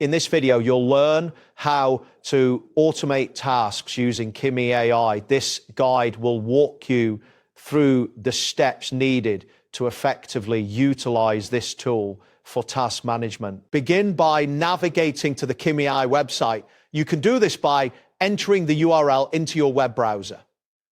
In this video, you'll learn how to automate tasks using Kimi AI. This guide will walk you through the steps needed to effectively utilize this tool for task management. Begin by navigating to the Kimi AI website. You can do this by entering the URL into your web browser.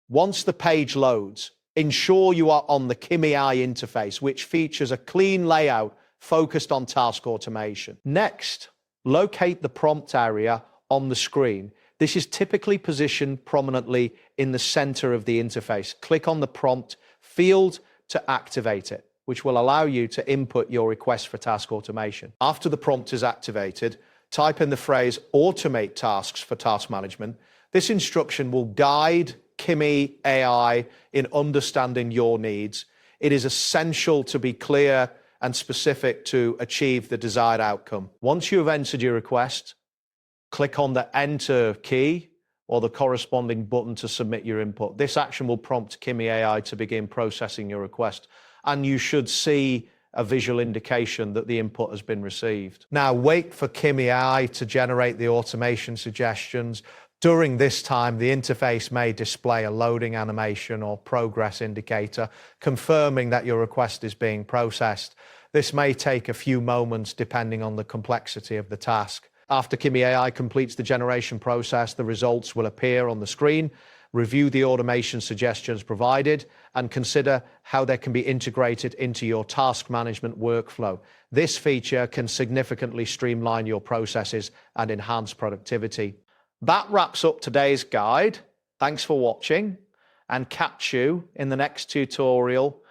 Once the page loads, ensure you are on the Kimi AI interface, which features a clean layout focused on task automation. Next, locate the prompt area on the screen. This is typically positioned prominently in the center of the interface. Click on the prompt field to activate it, which will allow you to input your request for task automation. After the prompt is activated, type in the phrase "automate tasks for task management." This instruction will guide Kimi AI in understanding your needs. It is essential to be clear and specific to achieve the desired outcome. Once you have entered your request, click on the Enter key or the corresponding button to submit your input. This action will prompt Kimi AI to begin processing your request, and you should see a visual indication that the input has been received. Now, wait for Kimi AI to generate the automation suggestions. During this time, the interface may display a loading animation or progress indicator, confirming that your request is being processed. This may take a few moments depending on the complexity of the task. After Kimi AI completes the generation process, the results will appear on the screen. Review the automation suggestions provided and consider how they can be integrated into your task management workflow. This feature can significantly streamline your processes and enhance productivity. That wraps up today's guide. Thanks for watching, and catch you in the next tutorial